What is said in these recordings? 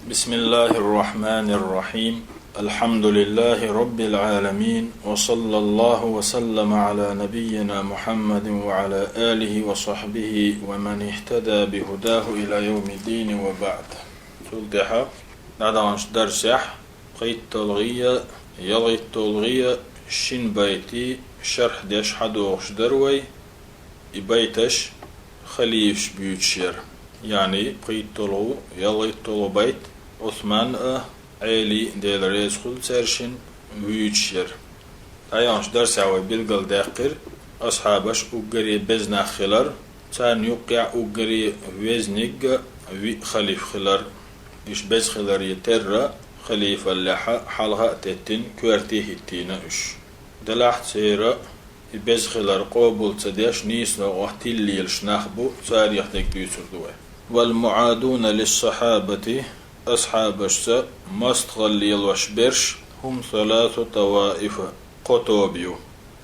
بسم الله الرحمن الرحيم. الحمد لله رب العالمين، وصلى الله وسلم على نبينا محمد وعلى آله وصحبه ومن اهتدى بهداه إلى يوم الدين، وبعد. تلتحى نعدانش درسح قيت تلغية يلغي التلغية شين بيتي شرح ديش حدوغش دروي بيتش خليفش بيوتشير، يعني قيت تلغو يلغي التلغو بيت عثمان عيلي ديل ريسخل سيرشن بيوتشير. أيانش درس عوي بلغل داقر أصحابش أقري بزنا خلر تان يقع أقري وزنق خليف خلر إش بز خلر يتر خليفة اللحة حلها تتن كورتي هتين إش دلحت سيرا بز خلر قوبل تديش نيسنا وقتي اللي يلشناخبو تار يحتك بيوتر دوه. والمعادون للصحابة أصحابش مستغل يلوشبرش هم ثلاث طوائف قطوبيو: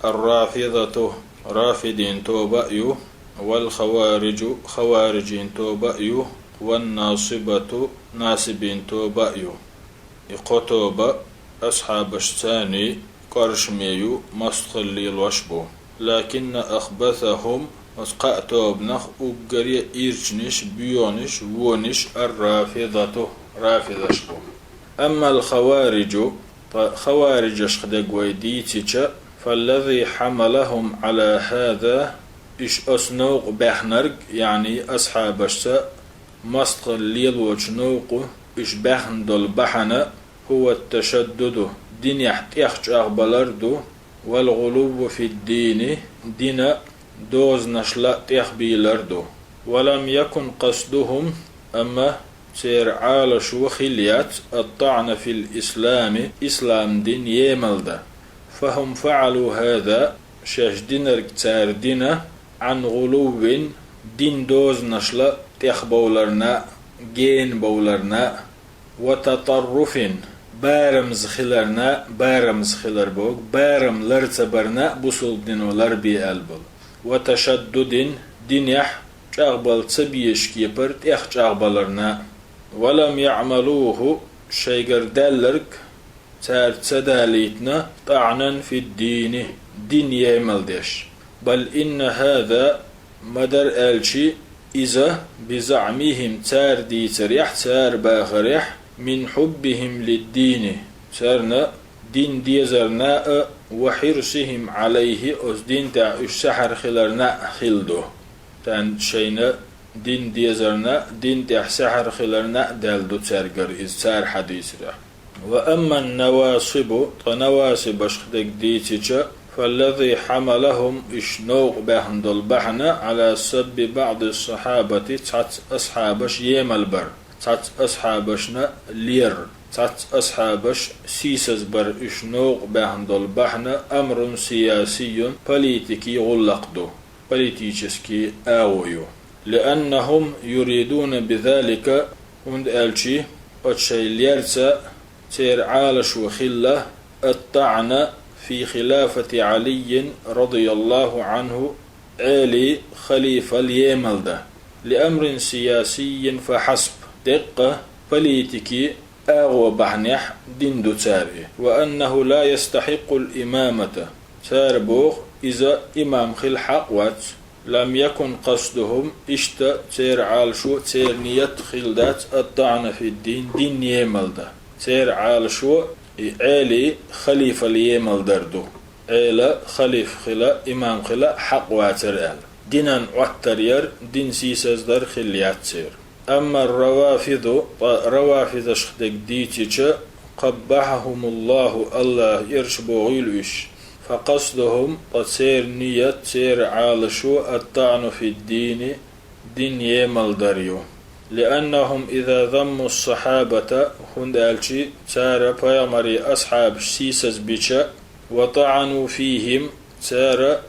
الرافضة رافدين توبأيو، والخوارج خوارجين توبأيو، والناصبة ناسبين توبأيو. قطوبة أصحابش ثاني قرشميو مستغل يلوشبو، لكن أخبثهم أسقأتوب نخ أقري إيرشنش بيونش ونش الرافضة رافضش بو. أما الخوارج خوارجش خدقوي ديتيشا فالذي حملهم على هذا إش أسنوق بحنرق، يعني أصحابش مستغل ليلوش نوق إش بحندل بحنا هو التشدد دين يحتيخش أغبالردو، والغلو في الدين دين دوز نشلا تيخبيلردو. ولم يكن قصدهم أما سير عالش وخليات الطعن في الإسلام إسلام دين يملدا، فهم فعلوا هذا شاش دينر تار دين عن غلو دين دوز نشلا تيخبولرنا جين بولرنا، وتطرف بارمز خلرنا بارمز خلر بوك بارم لرتبرنا بوصل دينو لربي ألبل، وتشدد دين يح أغبل تبيش كيبر تيخ أغبلرنا. ولم يعملوه شيغر دالرك تار تداليتنا طعنا في الدين دين يعمل ديش، بل إن هذا مدر ألشي إذا بزعمهم تار ديتر يح تار باخر يح من حبهم للدين تارنا دين ديزرنا وحرصهم عليه أز دين تاع السحر خلرنا خلدو تان شينا دين ديزرنا دين تاع سحر خلرنا دالدو تارقر إز تار حديث را. وأما النواصب تنواسب شخدك ديتيجا فالذي حملهم إشنوق بهندل بحنا على سب بعض الصحابة تات أصحابش يملبر تات أصحابشنا لير تات أصحابش سيسز بر إشنوق بهندل بحنا أمر سياسي بوليتيكي غلقدو بوليتيكي آويو، لأنهم يريدون بذلك عند ألشي أتشي ليرتا تير عالش وخلة الطعن في خلافة علي رضي الله عنه علي خليفة اليملدة لأمر سياسي فحسب دقة بوليتيكي أغو بحنيح دندو تاري، وأنه لا يستحق الإمامة تاربوغ إذا إمام خل حقوات لم يكن قصدهم إشتا تير عالشو تير نيت خلدات الطعن في الدين دين يملدة تير عالشو عالي خليفة اليمل دردو عيلة خليف خلا إمام خلا حقوات رأل دينا واترير دين سيسز در خليات سير. أما الروافض روافض شخدك ديتيجا قبحهم الله الله يرشبو غيلوش، فقصدهم تسير نية تسير عالشو الطعن في الدين دين يمل دريو، لأنهم إذا ذموا الصحابة هندالشي تارا بيامري أصحاب سيسز بيشا وطعنوا فيهم تارا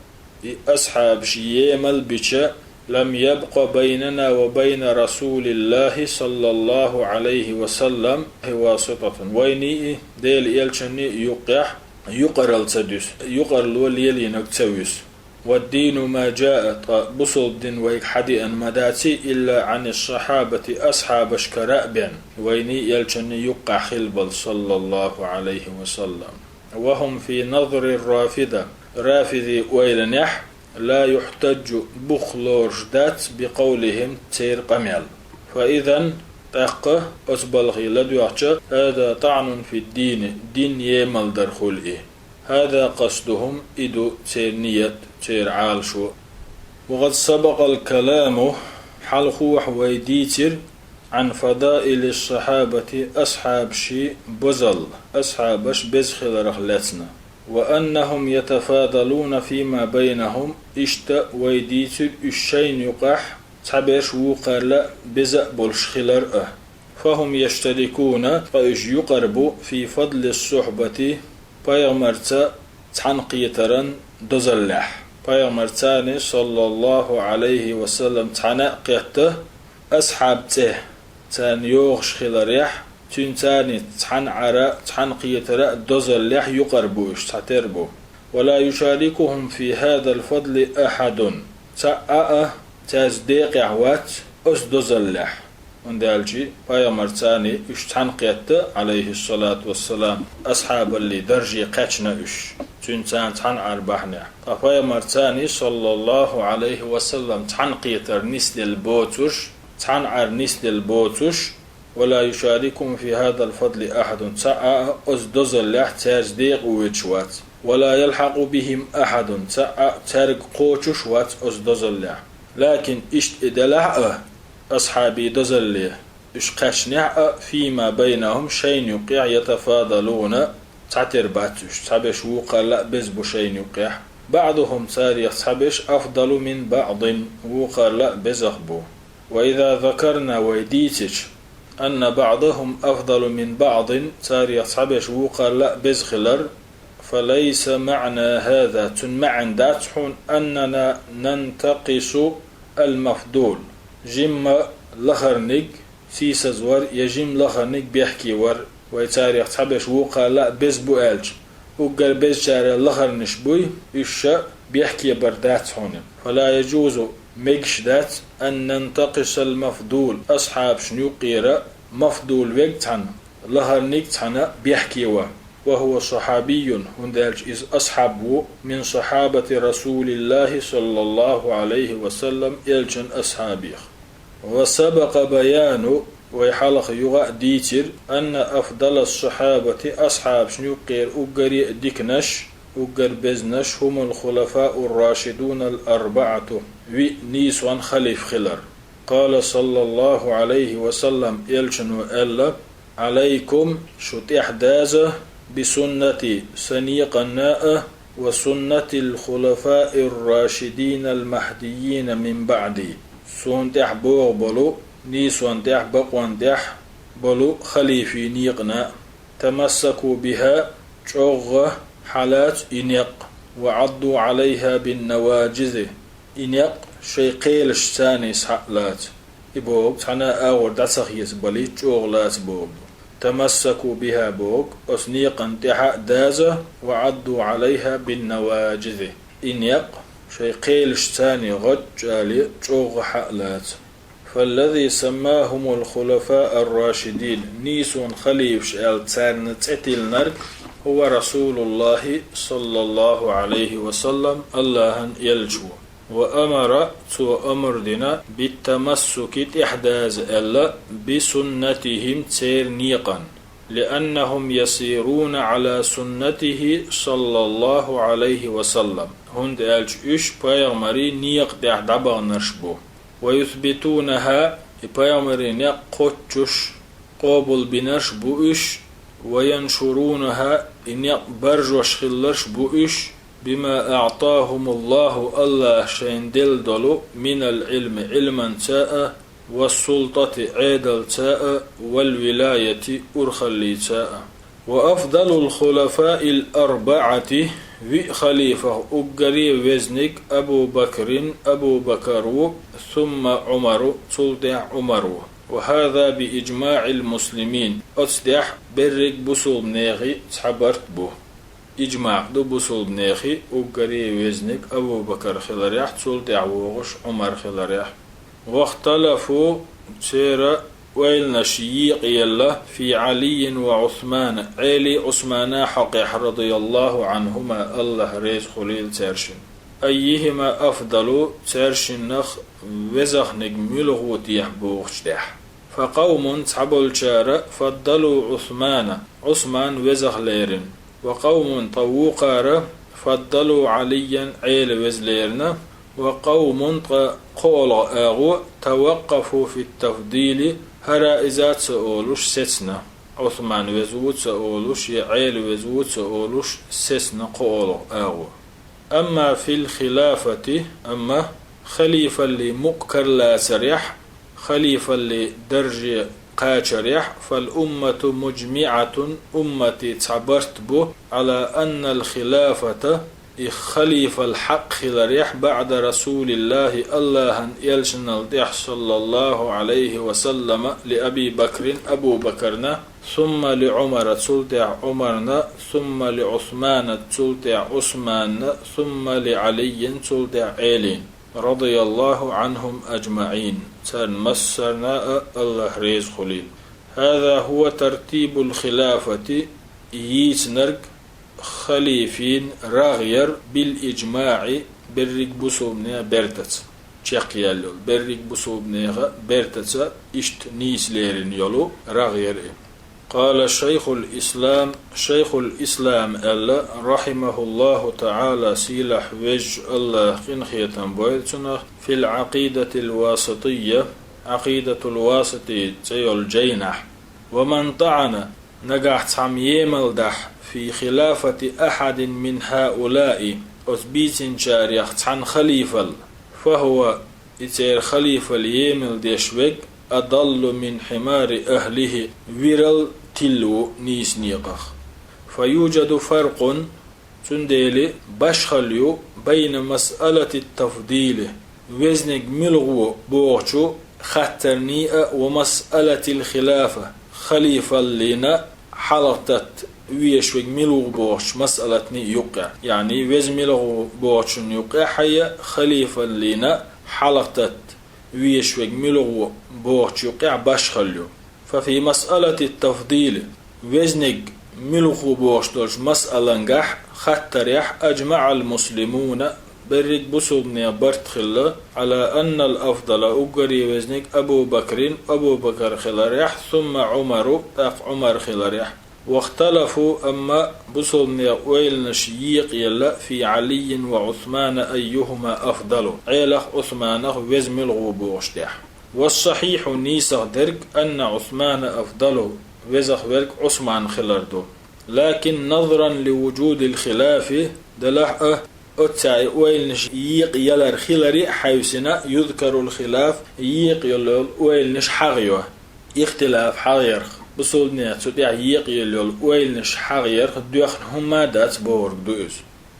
أصحاب يمل بيشا لم يبق بيننا وبين رسول الله صلى الله عليه وسلم واسطة ويني ديل يلشني يقع يقرل تدوس يقرل وليلي نكتويس والدين ما جاء بصل دين ويك حدي أن مداتي إلا عن الصحابة أصحاب شكرأبن ويني يلجن يقع خلبل صلى الله عليه وسلم وهم في نظر الرافدة رافذي ويلنح لا يحتج بخلور جدات بقولهم تير قميل فإذا تقه أسبلغي لدوحجة هذا طعن في الدين دين يمل درخل هذا قصدهم إدو تير نية تير عالشو وقد سبق الكلام حلخوح ويديتر عن فضائل الصحابة أصحاب شي بزل أصحابش بزخل رخلتنا وأنهم يتفاضلون فيما بينهم اشتا ويديتر الشين يقح تعبيش وقال بزأ بولشخلر فهم يشتركون فإج يقربوا في فضل الصحبة بايغمرتا تعنقيترن دزلح بايغمرتاني صلى الله عليه وسلم تعنقيته أصحابته تان يوغش خلريح تنتاني تعنقيتر دزلح يقربوش تعتربو ولا يشاركهم في هذا الفضل أحد تأأ تازديق عوات أسدزلح وندالجي بايغمرتاني اشتعنقيته عليه الصلاة والسلام أصحاب اللي درجي قاتشنا تنتان تحن أرباحنا بايغمرتاني صلى الله عليه وسلم تعنقيتر نسل البوتوش تعنعر نسل البوتوش ولا يشاركهم في هذا الفضل أحد تأأ أسدزلح تازديق ويتشوات ولا يلحق بهم أحد تأأ تارق قوتش وات أسدزلح لكن اشت إدلع أصحابي دزليه إشقاشنع فيما بينهم شين يقع يتفاضلون تعتر باتش تعبش وقال بزبو شين يقع بعضهم تاريخ تعبش أفضل من بعض وقال بزغبو وإذا ذكرنا ويديتش أن بعضهم أفضل من بعض تاريخ تعبش وقال بزخلر فليس معنى هذا تنمعن داتحون أننا ننتقص المفضول جم لخرنق سيس زور يجم لخرنق بيحكي ور ويتاريخ تحبش وقال لا بزبو ألج وقال بزجار لخرنش بوي إشا بيحكي بردات هون فلا يجوز مجشدات أن ننتقص المفضول أصحاب شنو قيرة مفضول وقت عن لخرنق عنا بيحكي ور وهو صحابي هندالج إذ أصحابه من صحابة رسول الله صلى الله عليه وسلم يلجن أصحابيه وسبق بيان ويحلق يغا ديتر أن أفضل الصحابة أصحاب شنوقير أقري ديكنش أقر بزنش هم الخلفاء الراشدون الأربعة ونيسوان خليف خلر قال صلى الله عليه وسلم يلجن ألا عليكم شت إحداثه بسنة سنيق الناء وسنة الخلفاء الراشدين المهديين من بعدي سونتح بوغ بلو نيسوانتح بقوانتح بلو خليفي نيقنا تمسكوا بها شغ حالات إنيق وعضوا عليها بالنواجذ إنيق شيقيل شتاني سحلات إبوغ تحنا آور داتسخيس بلي شغلات بوغ تمسكوا بها بوك أسنيقا تحا دازة وعضوا عليها بالنواجذ إنيق شيقيل شتاني غجالي شوغ حقلات فالذي سماهم الخلفاء الراشدين نيسون خليف شال تسان تعتل نرك هو رسول الله صلى الله عليه وسلم الله يلجو وأمر تو أمر دنا بالتمسك إحداث ألا بسنتهم تيرنيقا لأنهم يسيرون على سنته صلى الله عليه وسلم هند ألج إش بايغمري نيق دع دبغ نرشبو ويثبتونها بايغمري نيق قوتش قابل بنرشبو إش وينشرونها إنيق برجوش خلرشبو إش بما أعطاهم الله شين دلدلو من العلم علما تاء والسلطة عيدل تاء والولاية أرخلي تاء وأفضل الخلفاء الأربعة خليفة أقري وزنك أبو بكر ثم عمر سلطع عمر وهذا بإجماع المسلمين أصدح برق بصوب نيغي تحبرت به إجماع دو بوصل نيخي وقري وزنك أبو بكر خلريح تسولت عوغش عمر خلريح واختلفوا سيرة ويلنا شيق يلا في علي وعثمان علي عثمان حقيح رضي الله عنهما الله ريز خليل ترشن أيهما أفضل ترشن نخ وزخنك ملغوت يحبوغش دح فقوم تعبوا الشارع فضلوا عثمان وزخ ليرن وقوم طوقار فضلوا عليا عيل وزليرنا وقوم قول آغو توقفوا في التفضيل هرا إزات سأولوش سسنا عثمان وزوت سأولوش عيل وزوت سأولوش سسنا قول آغو أما في الخلافة أما خليفة اللي مقكر لا سريح خليفة اللي درجة قاشريح فالأمة مجمعة أمتي تعبرت به على أن الخلافة خليفة الحق خلريح بعد رسول الله يلشن الدح صلى الله عليه وسلم لأبي بكر أبو بكرنا ثم لعمر تلتع عمرنا ثم لعثمان تلتع عثمان ثم لعلي تلتع علي رضي الله عنهم أجمعين مسرنا الله ريز خليل هذا هو ترتيب الخلافة يسنرق خليفين راغير بالإجماع برق بصوبنا برتت شق يلو برق بصوبنا برتت اشت نيس ليرن يلو راغير قال شيخ الإسلام ألا رحمه الله تعالى سيلح وجه الله خنخية بويتنا في العقيدة الواسطية عقيدة الواسطي تيول جينح ومن طعن نجحت عم يملدح في خلافة أحد من هؤلاء أثبيت شاريخت عن خليفة فهو إتير خليفة اليمل ديشوك أضل من حمار أهله ويرل تلو نيس نيقخ فيوجد فرق تنديلي بشخليو بين مسألة التفضيل وزنك ملغو بوغشو خطرنية ومسألة الخلافة خليفة لنا حلقت ويشوك ملغو بوغش مسألة يقع يعني وز ملغو بوغش يقع حي خليفة لنا حلقت ويشوك ملغو بوغش يقع بشخليو ففي مسألة التفضيل وزنك ملغو بوغش دولش مسألة نجح خطريح أجمع المسلمون برق بصوبني برتخلا على أن الأفضل أقري وزنك أبو بكر خلاريح ثم عمر خلاريح واختلفوا أما بصوبني ويل نشيق يلا في علي وعثمان أيهما أفضل عيلخ عثمانه وزم الغوبوش ديح والصحيح نيسخ درك أن عثمان أفضل وزخ ورك عثمان خلاردو لكن نظرا لوجود الخلاف دلح أتسعي ويلنش يق يلر خلري حيثنا يذكر الخلاف يق يلول ويلنش حغيوه اختلاف حغير بصولنيا تبع يق يلول ويلنش حغير دوخن هما دات بورك دوز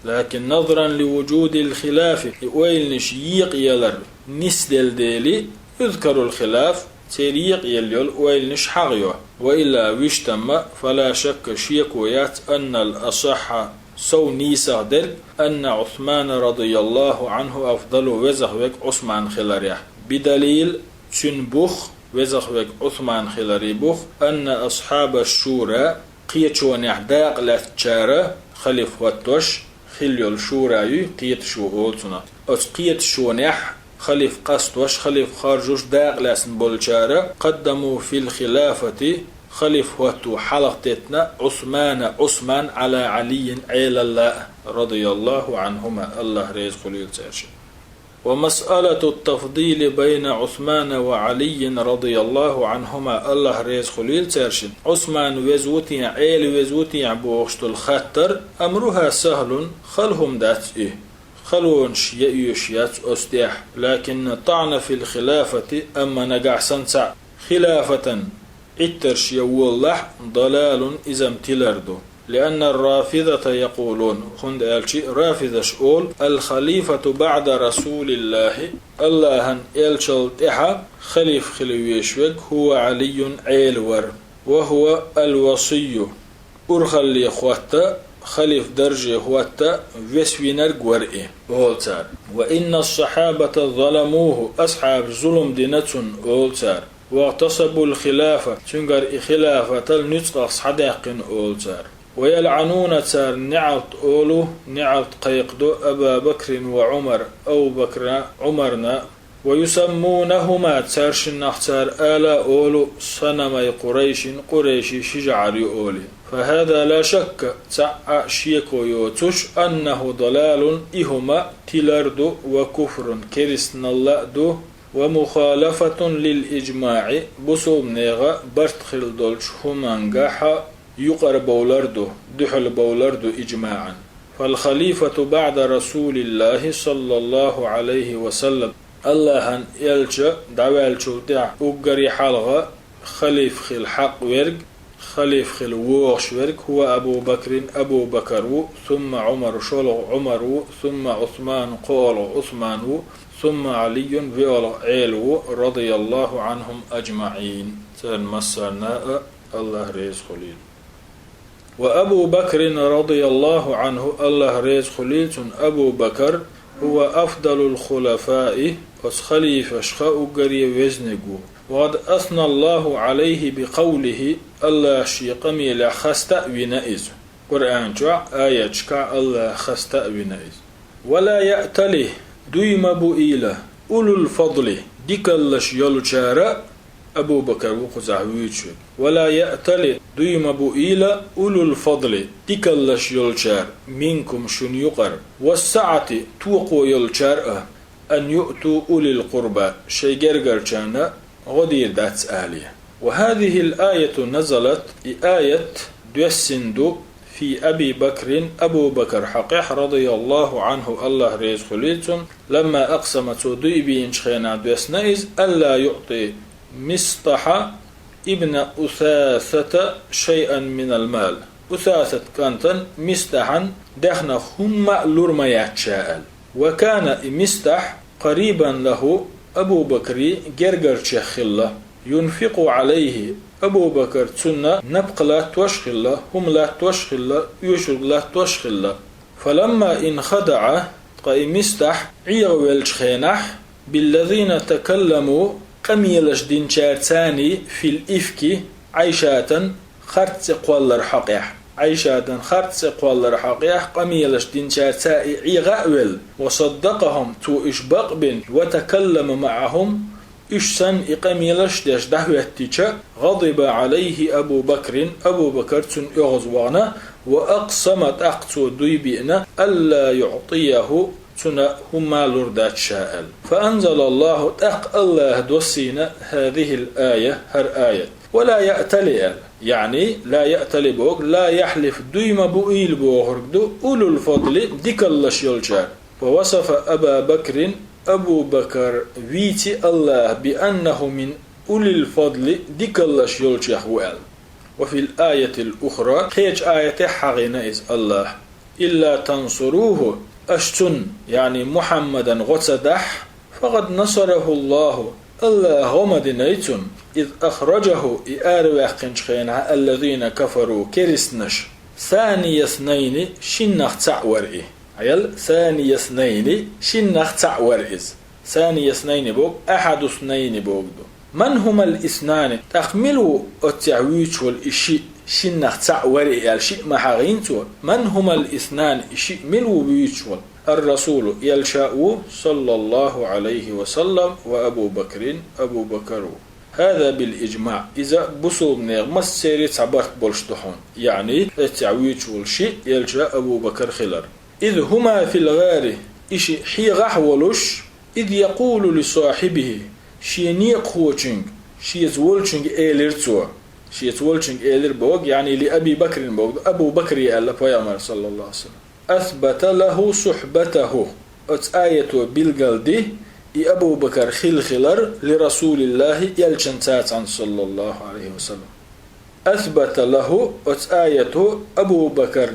لكن نظرا لوجود الخلاف ويلنش يق يلر نسدل ديلي يذكر الخلاف تريق يلول ويلنش حغيوه وإلا ويشتم فلا شك شيكويات أن الأصح سو نيسا درك أن عثمان رضي الله عنه أفضل وزخوك عثمان خلاريح بدليل تنبخ وزخوك عثمان خلاري بخ أن أصحاب الشورى قيتشون يحداق لاتشارة خليف واتوش خليو الشورى قيت شو غولتنا قيت شونيح خليف قصدوش خليف خارجوش داق لاسن بولشارة قدموا في الخلافة خليف واتو حلقتنا عثمان على علي عيل الله رضي الله عنهما الله ريز خليل ترشي ومسألة التفضيل بين عثمان وعلي رضي الله عنهما الله ريز خليل ترشي عثمان وزوتي عيل وزوتي بوغشت الخطر أمرها سهل خلهم دات خلون يشيات أستيح لكن طعن في الخلافة أما نقع سنسع خلافة اترش يولح ضلال إذا امتلردو لأن الرافضة يقولون خند ألشي رافضة شقول الخليفة بعد رسول الله إلشلتها خليف خلويشوك هو علي عيلور وهو الوصي أرخل لإخوته خليف درجة هوتا وسوينر قورئي أولتار وإن الصحابة ظلموه أصحاب ظلم دينتون أولتار واغتصبوا الخلافة تنقر خلافة النطق صداق أولتار ويلعنون تار نعت أولو نعت قيقدو أبا بكر وعمر أو بكر عمرنا ويسمونهما تارش النختار آلا أولو صنمي قريش شجعري أولي فهذا لا شك تعا شيكو يوتش أنه ضلال إهما تلاردو وكفر كرسن الله دو ومخالفة للإجماع بصوب نيغا برتخل دولش همانغاحا يقر بولاردو دحل بولاردو إجماعا فالخليفة بعد رسول الله صلى الله عليه وسلم الله يلجأ دعوالشو دع أقري حلغة خليف خل حق ورق خليف خل ووغش ورق هو أبو بكر ثم عمر شلغ عمر ثم عثمان قول عثمان ثم علي بيول عيلو رضي الله عنهم أجمعين مسرنا الله ريز خليل وأبو بكر رضي الله عنه الله ريز خليل أبو بكر هو أفضل الخلفاء خليفة شخاء قري وزنقو وقد أثنى الله عليه بقوله الله شيقمي لخستأوينئز قرآن جاء آية شكا الله خستأوينئز ولا يأتله دويم بؤيلة أولو الفضل ديكالش يلوشارة أبو بكر وقزعويتشو ولا يأتل دويم بؤيلة أولو الفضل ديكالش يلوشار منكم شن يقر والسعة توقو يلوشار أن يؤتوا أولي القربى شي جرجرشانا غدير داتس آلية وهذه الآية نزلت آية دوسندو في أبي بكر أبو بكر حقيح رضي الله عنه الله ريز خليتون لما أقسمت دويبين شخينا دوسنائز ألا يعطي مصطح ابن أثاثة شيئا من المال أثاثة كانت مستحا دخنا هم لرما يتشاءل وكان مستح قريبا له أبو بكر جرجر شخلة ينفق عليه أبو بكر تسنة نبق لا توشخلة هم لا توشخلة يشرب لا توشخلة فلما انخدع مستح عيغويل شخينح بالذين تكلموا قميلش دينشار ثاني في الإفك عيشاتا خرط قوالر حقيح عيشاتا خرط قوالر حقيح قميلش دينشار ثاني عيغويل وصدقهم تو إشباق بن وتكلم معهم إشسن إقميلش داش دهوتيشا غضب عليه أبو بكر تن يغزوانا وأقسمت أقصو دويبئنا ألا يعطيه تنا هما لردات شاءل فأنزل الله تق الله دوسينا هذه الآية هر آية ولا يأتلئ يعني لا يأتلي بوغ لا يحلف دويما بوئيل بوغردو أولو الفضل ديك الله شيلجار ووصف أبو بكر ويتي الله بأنه من أولي الفضل ديك الله شيلجار وفي الآية الأخرى خيج آية حغينا إز الله إلا تنصروه أشتن يعني محمدا غتصدح فقد نصره الله غمد نيتن إذ أخرجه إآرواح قنشخينها الذين كفروا كرسنش ثاني اثنين شنخ تعورئ عيال ثاني اثنين شنخ تعورئز ثاني اثنين بوك أحد اثنين بوك من هما الاثنان تخملوا التعويج والإشي شنخ تعورئ الشيء محاغينتو من هما الاثنان إشي ملو بيوتشول الرسول يلشاء صلى الله عليه وسلم وأبو بكر هذا بالإجماع إذا بصوب نغمس سيري تعبرت بولشتحون يعني التعويج والشيء يلجأ أبو بكر خلر إذ هما في الغار إشي حي غحولش إذ يقول لصاحبه شينيق خوشنج شيزولشنج إيلرتو شيزولشنج إيلر بوغ يعني لأبي بكر بوغ أبو بكر يألا بيامر صلى الله عليه وسلم أثبت له صحبته آية بالقلدي أبو بكر خلر لرسول الله يلشنتات عن صلى الله عليه وسلم أثبت له آية أبو بكر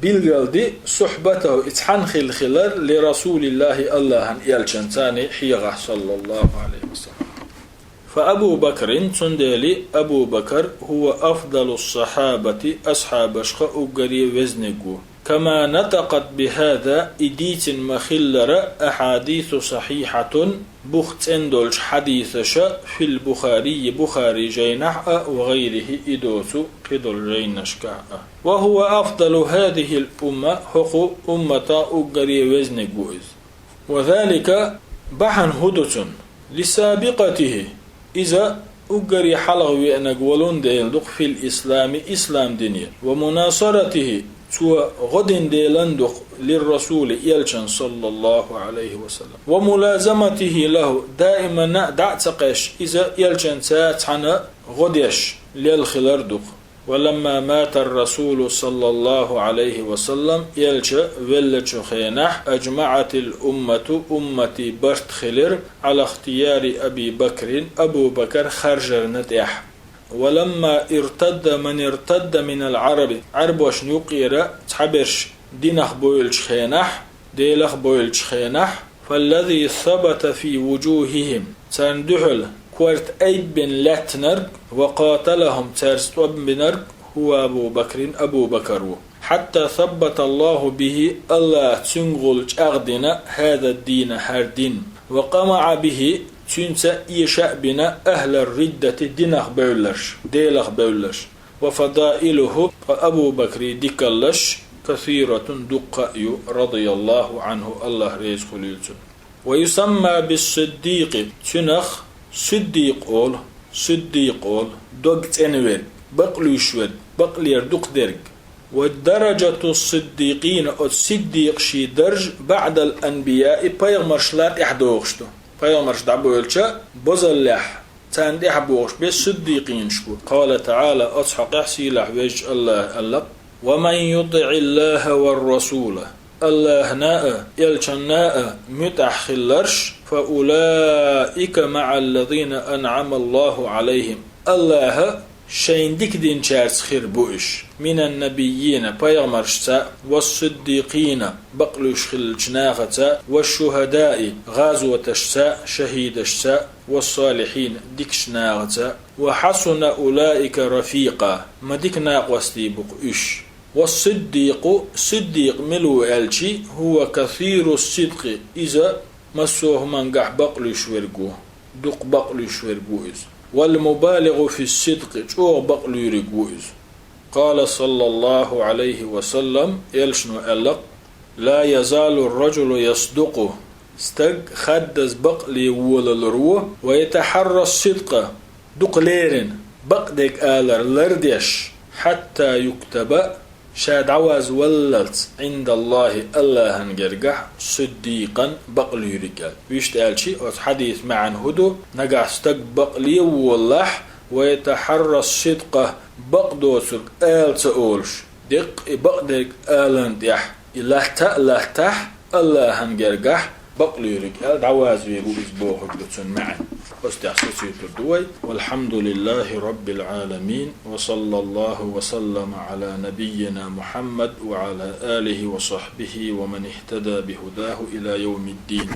بالقلدي صحبته اتحن خلر لرسول الله يلشنتاني حيغة صلى الله عليه وسلم فأبو بكر تندلي أبو بكر هو أفضل الصحابة أصحاب شخاء قري وزنقو كما نطقت بهذا إديت مخلر أحاديث صحيحة بخت اندولش حديثش في البخاري بخاري جينح وغيره إدوس قدل جينشكا وهو أفضل هذه الأمة حق أمة أقري وزن جوز وذلك بحن هدوس لسابقته إذا أقري حلغ وأنك ولون ديلدق في الإسلام إسلام دينيا ومناصرته سوى غد ديلندق للرسول يلشن صلى الله عليه وسلم وملازمته له دائما دعتقش إذا يلشن ساتحنا غديش للخلردق ولما مات الرسول صلى الله عليه وسلم يلش ولش خينح أجمعت الأمة أمتي برت خلر على اختيار أبي بكر أبو بكر خرجر نتيح ولما ارتد من العرب عرب وش نقيرا تحبرش دينخ بويلش خينح ديلخ بويلش خينح فالذي ثبت في وجوههم تندحل كورت أيب بن لاتنر وقاتلهم ترستوب بنر هو أبو بكر حتى ثبت الله به الله تنغل أغدنا هذا الدين هردين وقمع به تنسى يشاء بنا أهل الردة دينخ بولش ديلخ بولش وفضائله أبو بكر ديكالش كثيرة دقائي رضي الله عنه الله ريز خليلتن ويسمى بالصديق تنخ صديق أول دوغت انوير بقلو شود بقلير دوق درج والدرجة الصديقين الصديق شي درج بعد الأنبياء بيغمرشلات إحدوغشتو بيغمرش دعبويلشا بوزلح تاند إحبوغش بالصديقين شكو قال تعالى أصحق إحسيلح وجه الله ألق ومن يطع الله والرسول الله ناء يلشن ناء متأخلرش فأولئك مع الذين أنعم الله عليهم الله شين ديك دين شارس خير بوش من النبيين بيغمرشتا والصديقين بقلوش خلجناغتا والشهداء غازوتشتا شهيدشتا والصالحين ديكشناغتا وحسن أولئك رفيقا ما ديك ناقوستي بقوش صديق ملو ألشي هو كثير الصدق إذا مسوه منقح بقلوش ورقوه دق بقلوش ورقوه والمبالغ في الصدق شو بقلو يرقوز قال صلى الله عليه وسلم يلشنو ألق لا يزال الرجل يصدقه استق خدز بقلي وللروه ويتحرى الصدق دق ليرن بقدك آلر لرديش حتى يكتب شاد عواز وللت عند الله هنجرجح صديقا بقلي رجال ويشت قالشي حديث معن هدو نجح استق بقلي والله ويتحرى الصدقة بقدوسك تقولش دق بقدك آلن ديح لهتح الله هنجرجح بقلي رجال عواز ويقول اسبوع حدثن معن واستحسسيت الدوي والحمد لله رب العالمين وصلى الله وسلم على نبينا محمد وعلى آله وصحبه ومن اهتدى بهداه إلى يوم الدين.